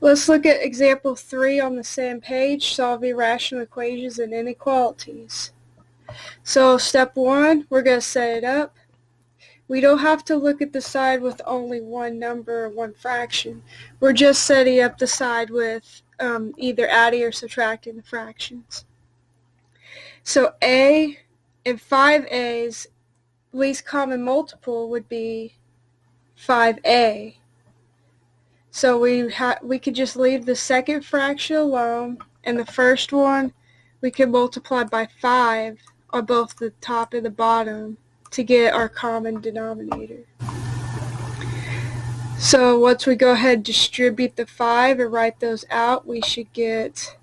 Let's look at example 3 on the same page, solve irrational equations and inequalities. So step 1, we're going to set it up. We don't have to look at the side with only one number or one fraction. We're just setting up the side with either adding or subtracting the fractions. So a and 5a's least common multiple would be 5a. So we could just leave the second fraction alone, and the first one we could multiply by 5 on both the top and the bottom to get our common denominator. So once we go ahead and distribute the 5 and write those out, we should get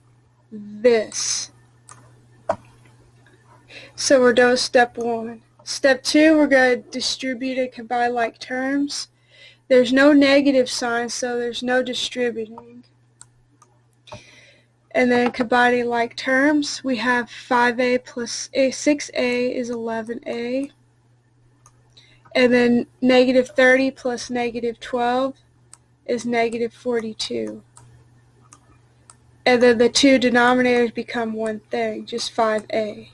this. So we're done with step 1. Step 2, we're going to distribute and combine like terms. There's no negative sign, so there's no distributing. And then combining like terms, we have 5a plus 6a is 11a. And then negative 30 plus negative 12 is negative 42. And then the two denominators become one thing, just 5a.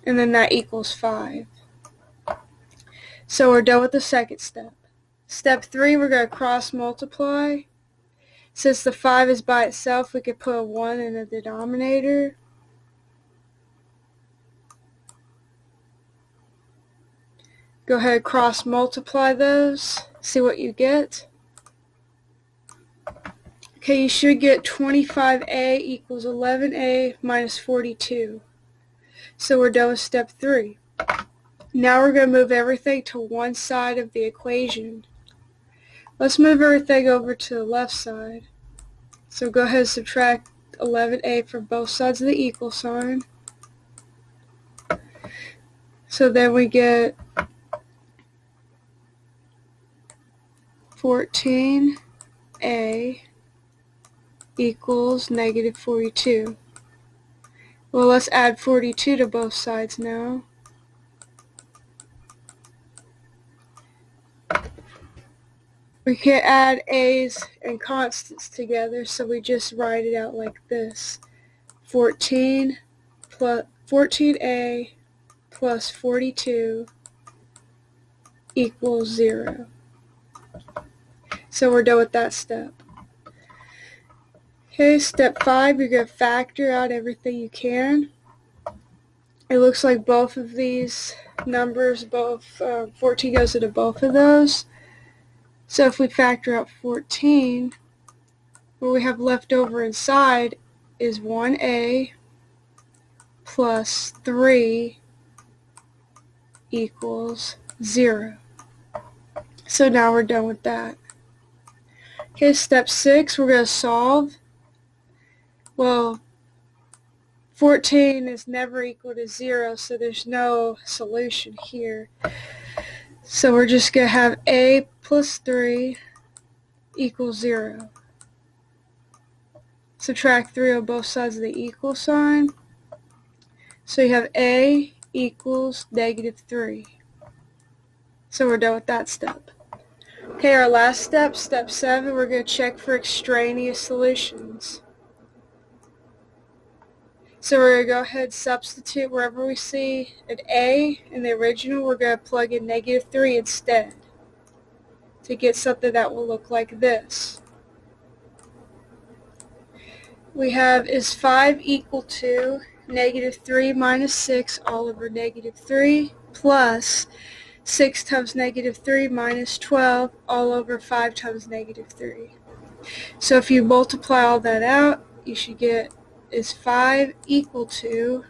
And then that equals 5. So we're done with the second step. Step 3, we're going to cross multiply. Since the 5 is by itself, we could put a 1 in the denominator. Go ahead and cross multiply those. See what you get. Okay, you should get 25a equals 11a minus 42. So we're done with step 3. Now we're going to move everything to one side of the equation. Let's move everything over to the left side. So go ahead and subtract 11a from both sides of the equal sign. So then we get 14a equals negative 42. Well, let's add 42 to both sides now. We can't add a's and constants together, so we just write it out like this. 14a plus 42 equals 0. So we're done with that step. Okay, step 5, you're going to factor out everything you can. It looks like both of these numbers, 14 goes into both of those. So if we factor out 14, what we have left over inside is 1a plus 3 equals 0. So now we're done with that. Okay, step 6, we're going to solve. Well, 14 is never equal to 0, so there's no solution here. So we're just going to have a plus 3 equals 0. Subtract 3 on both sides of the equal sign. So you have a equals negative 3. So we're done with that step. Okay, our last step, step 7, we're going to check for extraneous solutions. So we're going to go ahead and substitute wherever we see an a in the original, we're going to plug in negative 3 instead to get something that will look like this. We have, is 5 equal to negative 3 minus 6 all over negative 3 plus 6 times negative 3 minus 12 all over 5 times negative 3. So if you multiply all that out, you should get, is 5 equal to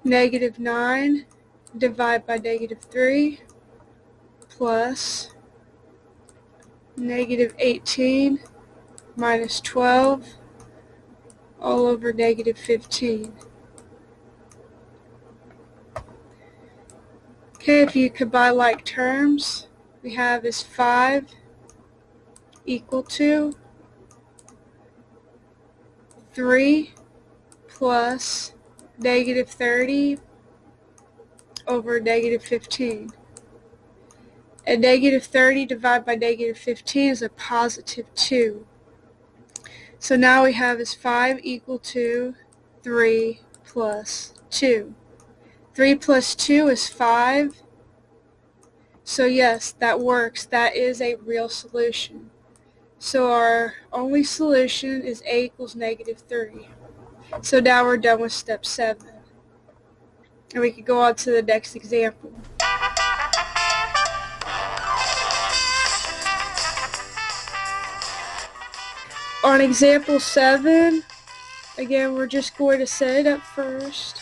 negative 9 divided by negative 3 plus negative 18 minus 12 all over negative 15. Okay, if you combine like terms, we have is 5 equal to 3 plus negative 30 over negative 15. And negative 30 divided by negative 15 is a positive 2. So now we have is 5 equal to 3 plus 2. 3 plus 2 is 5. So yes, that works. That is a real solution. So our only solution is a equals negative 3. So now we're done with step 7. And we can go on to the next example. On example 7, again, we're just going to set it up first.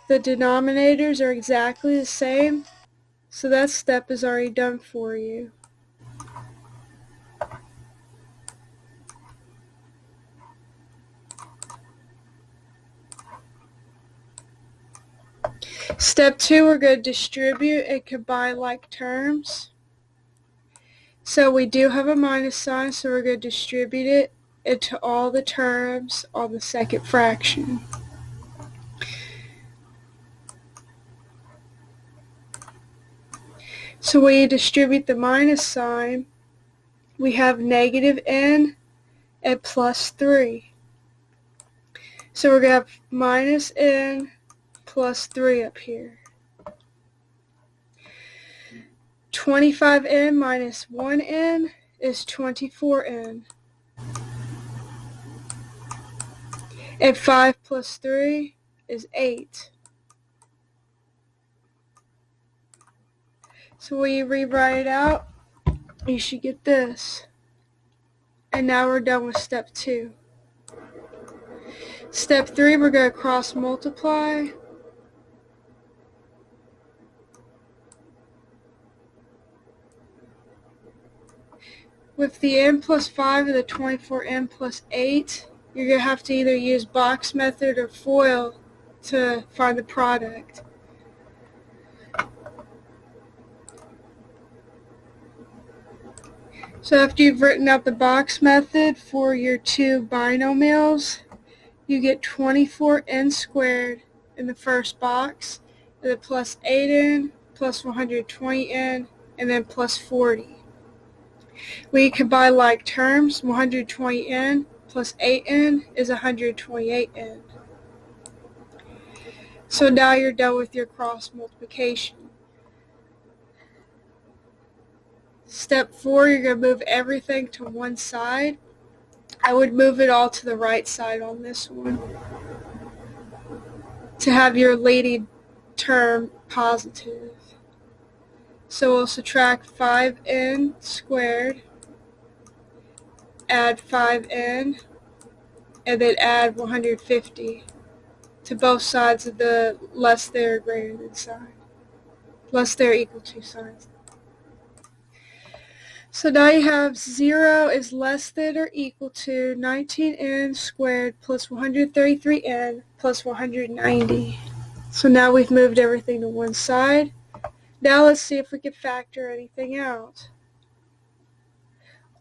The denominators are exactly the same, so that step is already done for you. Step 2, we're going to distribute and combine like terms. So we do have a minus sign, so we're going to distribute it into all the terms on the second fraction. So when you distribute the minus sign, we have negative n and plus 3. So we're going to have minus n plus 3 up here. 25n minus 1n is 24n. And 5 plus 3 is 8. So when you rewrite it out, you should get this. And now we're done with step 2. Step 3, we're going to cross multiply. With the n plus 5 and the 24n plus 8, you're going to have to either use box method or FOIL to find the product. So after you've written out the box method for your two binomials, you get 24n squared in the first box, and then plus 8n, plus 120n, and then plus 40. When you combine like terms, 120n plus 8n is 128n. So now you're done with your cross multiplication. Step 4, you're going to move everything to one side. I would move it all to the right side on this one to have your leading term positive. So we'll subtract 5n squared, add 5n, and then add 150 to both sides of the less than or greater than sign. Less than or equal to signs. So now you have 0 is less than or equal to 19n squared plus 133n plus 190. So now we've moved everything to one side. Now let's see if we can factor anything out.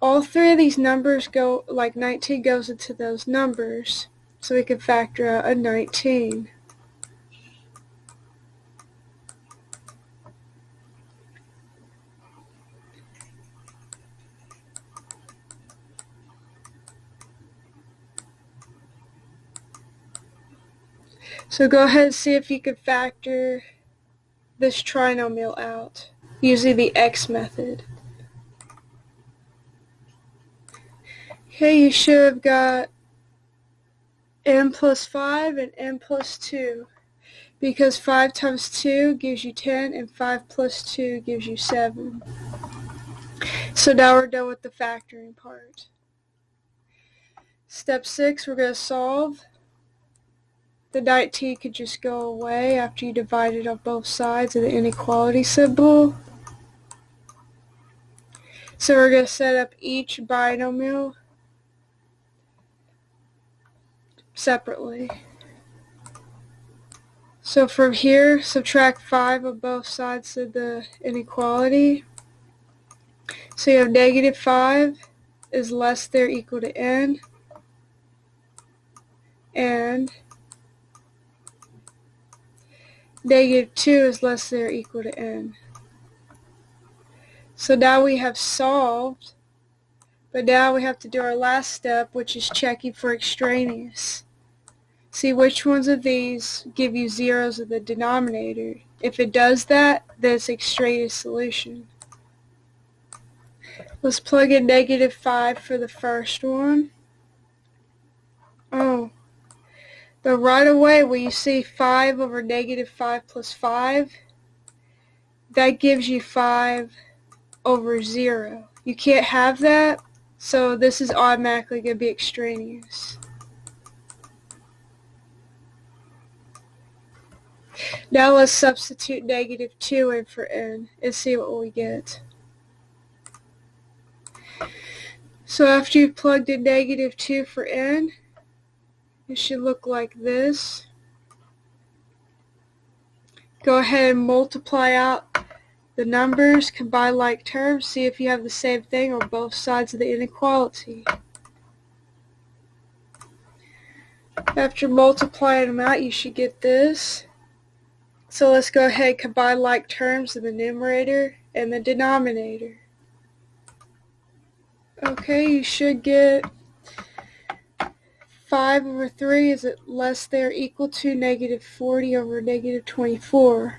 All three of these numbers go, like 19 goes into those numbers, so we can factor out a 19. So go ahead and see if you can factor this trinomial out using the x method. Okay, you should have got n plus 5 and n plus 2, because 5 times 2 gives you 10 and 5 plus 2 gives you 7. So now we're done with the factoring part. Step 6, we're going to solve. The 19 could just go away after you divide it on both sides of the inequality symbol. So we're going to set up each binomial separately. So from here, subtract 5 on both sides of the inequality. So you have negative 5 is less than or equal to n, and negative 2 is less than or equal to n. So now we have solved, but now we have to do our last step, which is checking for extraneous. See which ones of these give you zeros in the denominator. If it does that, then it's extraneous solution. Let's plug in -5 for the first one. Oh, but right away when you see 5 over -5 plus 5, that gives you 5 over 0. You can't have that, so this is automatically going to be extraneous. Now let's substitute -2 in for n and see what we get. So after you've plugged in -2 for n, it should look like this. Go ahead and multiply out the numbers, combine like terms, see if you have the same thing on both sides of the inequality. After multiplying them out, you should get this. So let's go ahead and combine like terms in the numerator and the denominator. Okay, you should get 5 over 3 is less than or equal to -40 over -24.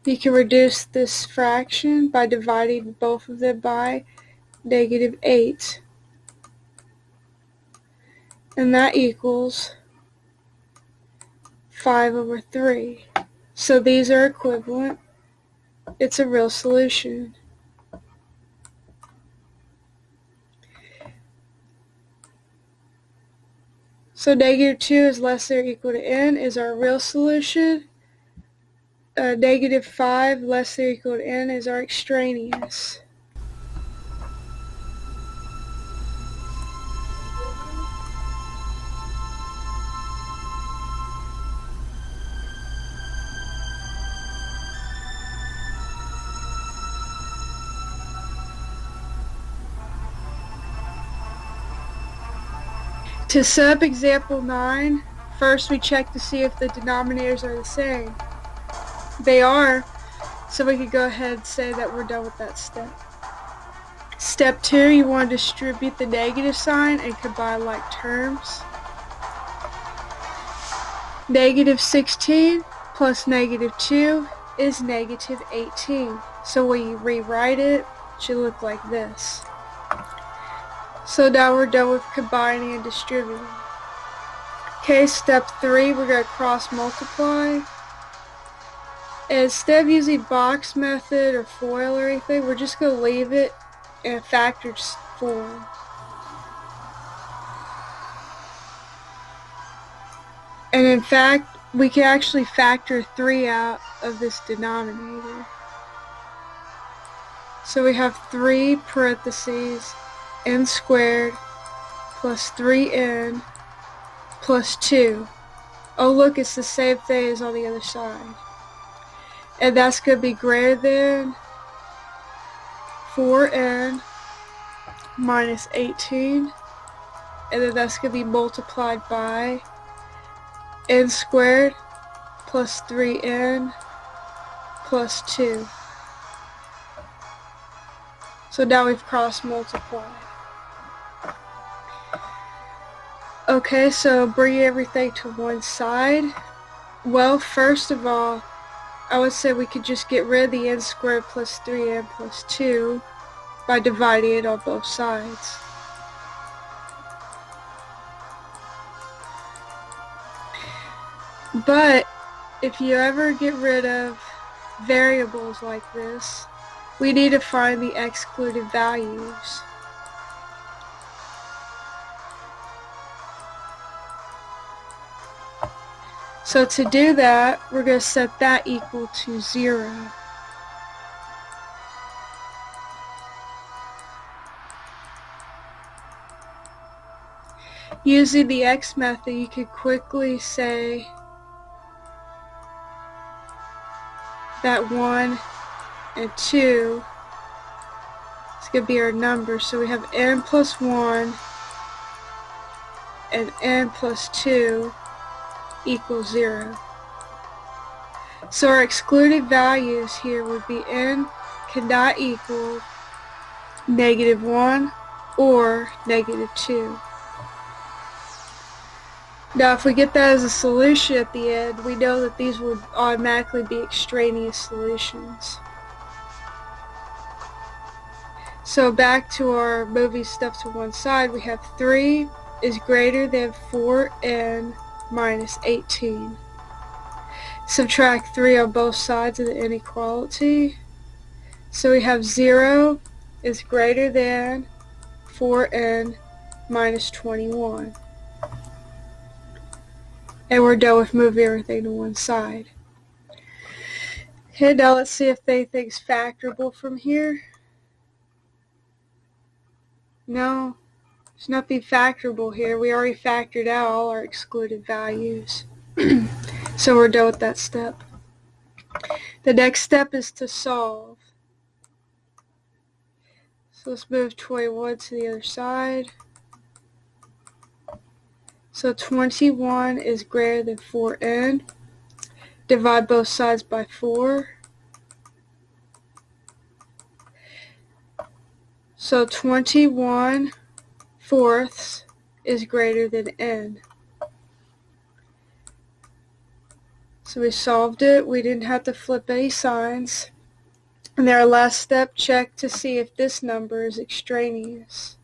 You can reduce this fraction by dividing both of them by -8. And that equals 5 over 3. So these are equivalent. It's a real solution. So -2 is less than or equal to n is our real solution. -5 less than or equal to n is our extraneous. To set up example 9, first we check to see if the denominators are the same. They are, so we could go ahead and say that we're done with that step. Step 2, you want to distribute the negative sign and combine like terms. -16 plus -2 is -18. So when you rewrite it, it should look like this. So now we're done with combining and distributing. Okay, step 3, we're going to cross multiply. And instead of using box method or FOIL or anything, we're just going to leave it in a factored form. And in fact, we can actually factor 3 out of this denominator. So we have 3 parentheses n squared plus 3n plus 2. Oh look, it's the same thing as on the other side. And that's going to be greater than 4n minus 18. And then that's going to be multiplied by n squared plus 3n plus 2. So now we've cross multiplied. Okay, so bring everything to one side. Well, first of all, I would say we could just get rid of the n squared plus 3n plus 2 by dividing it on both sides. But if you ever get rid of variables like this, we need to find the excluded values. So to do that, we're going to set that equal to 0. Using the x method, you could quickly say that 1 and 2 is going to be our number. So we have n plus 1 and n plus 2 equals 0. So our excluded values here would be n cannot equal -1 or -2. Now if we get that as a solution at the end, we know that these would automatically be extraneous solutions. So back to our moving stuff to one side, we have 3 is greater than 4n minus 18. Subtract 3 on both sides of the inequality. So we have 0 is greater than 4n minus 21. And we're done with moving everything to one side. Okay, now let's see if anything's factorable from here. No, there's nothing factorable here. We already factored out all our excluded values. So we're done with that step. The next step is to solve. So let's move 21 to the other side. So 21 is greater than 4n. Divide both sides by 4. So 21 fourths is greater than n. So we solved it. We didn't have to flip any signs. And then our last step, check to see if this number is extraneous.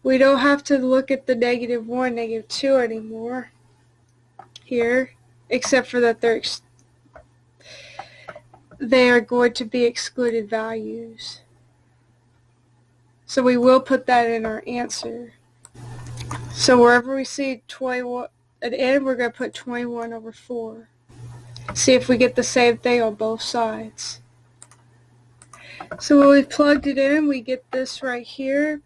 We don't have to look at the -1, -2 anymore here, except for that they are going to be excluded values. So we will put that in our answer. So wherever we see 21 at the end, we're going to put 21 over 4. See if we get the same thing on both sides. So when we plugged it in, we get this right here.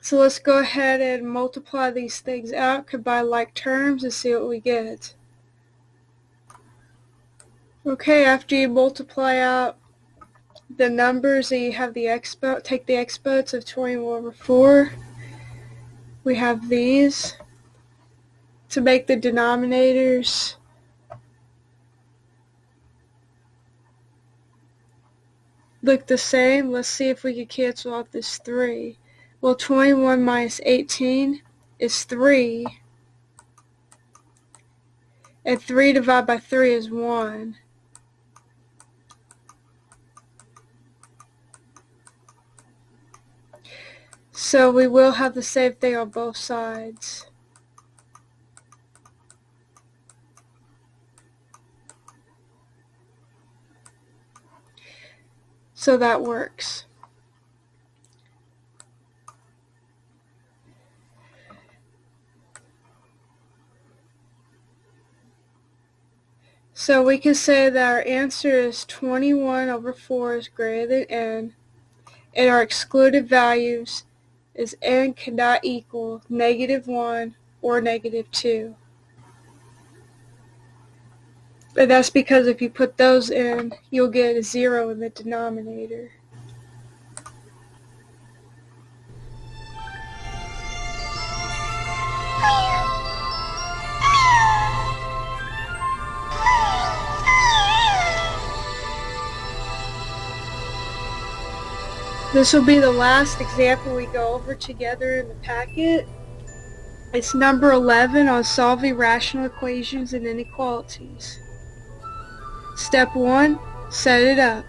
So let's go ahead and multiply these things out, combine like terms, and see what we get. Okay, after you multiply out the numbers and you have the exponent, take the exponents of 21 over 4. We have these. To make the denominators look the same, let's see if we can cancel out this 3. Well, 21 minus 18 is 3. And 3 divided by 3 is 1. So we will have the same thing on both sides. So that works. So we can say that our answer is 21 over 4 is greater than n, and our excluded values is n cannot equal -1 or -2. And that's because if you put those in, you'll get a 0 in the denominator. This will be the last example we go over together in the packet. It's number 11 on solving rational equations and inequalities. Step 1, set it up.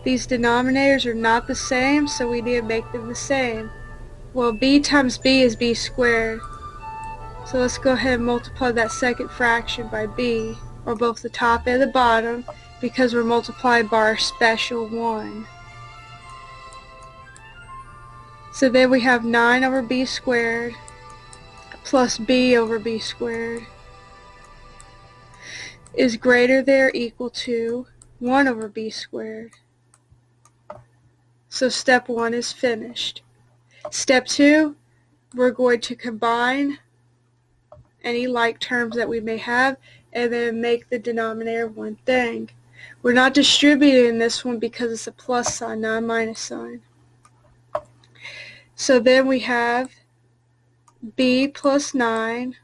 These denominators are not the same, so we need to make them the same. Well, b times b is b squared. So let's go ahead and multiply that second fraction by b, or both the top and the bottom, because we're multiplying by our special 1. So then we have 9 over b squared plus b over b squared is greater than or equal to 1 over b squared. So step 1 is finished. Step 2, we're going to combine any like terms that we may have and then make the denominator one thing. We're not distributing this one because it's a plus sign, not a minus sign. So then we have b plus 9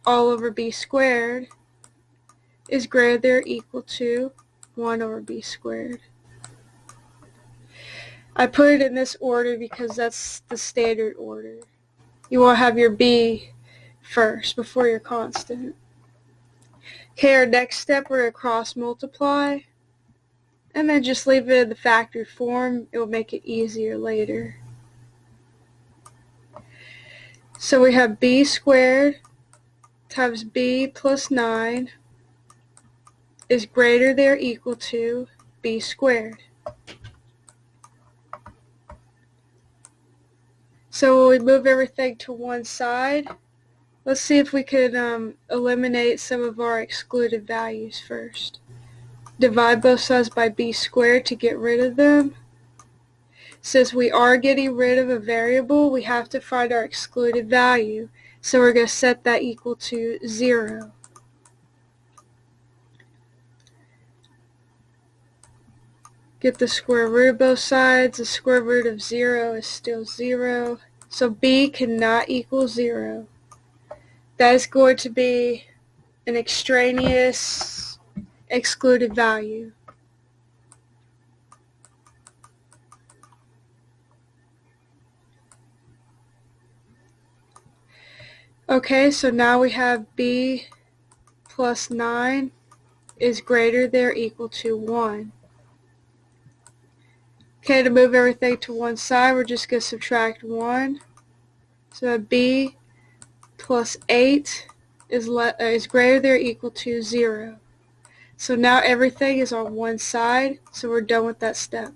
all over b squared is greater than or equal to 1 over b squared. I put it in this order because that's the standard order. You want to have your b first before your constant. Okay, our next step, we're going to cross multiply and then just leave it in the factored form. It will make it easier later. So we have b squared times b plus 9 is greater than or equal to b squared. So when we move everything to one side, let's see if we can eliminate some of our excluded values first. Divide both sides by b squared to get rid of them. Since we are getting rid of a variable, we have to find our excluded value. So we're going to set that equal to 0. Get the square root of both sides. The square root of 0 is still 0. So b cannot equal 0. That is going to be an extraneous excluded value. Okay, so now we have b plus 9 is greater than or equal to 1. Okay, to move everything to one side, we're just going to subtract 1. So b plus 8 is greater than or equal to 0. So now everything is on one side, so we're done with that step.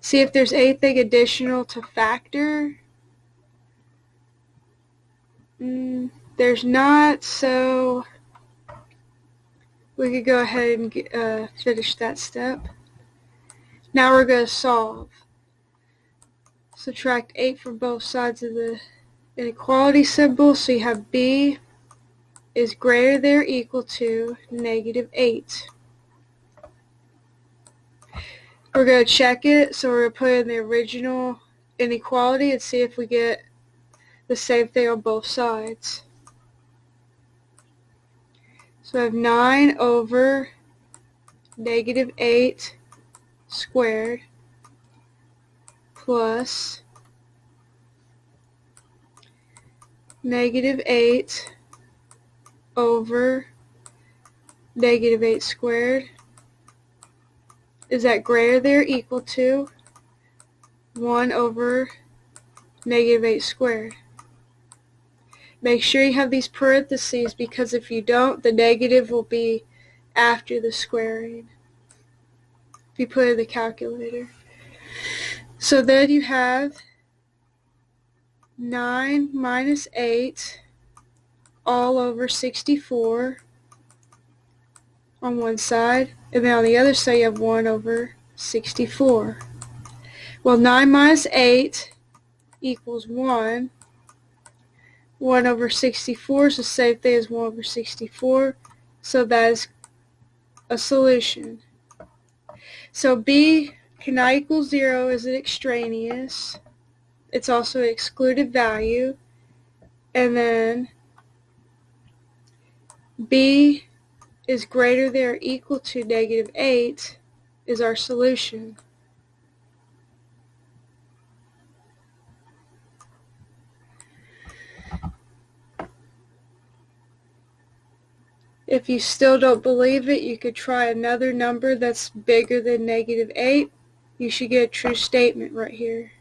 See if there's anything additional to factor. There's not, so we could go ahead and finish that step. Now we're going to solve. Subtract 8 from both sides of the inequality symbol, so you have b is greater than or equal to negative 8. We're going to check it, so we're going to put in the original inequality and see if we get the same thing on both sides. So I have 9 over negative 8 squared plus negative 8 over negative 8 squared. Is that greater than or equal to 1 over negative 8 squared? Make sure you have these parentheses, because if you don't, the negative will be after the squaring if you put it in the calculator. So then you have 9 minus 8 all over 64 on one side, and then on the other side you have 1 over 64. Well, 9 minus 8 equals 1. 1 over 64 is the same thing as 1 over 64, so that is a solution. So b cannot equal 0 is an extraneous. It's also an excluded value. And then b is greater than or equal to negative 8 is our solution. If you still don't believe it, you could try another number that's bigger than negative 8. You should get a true statement right here.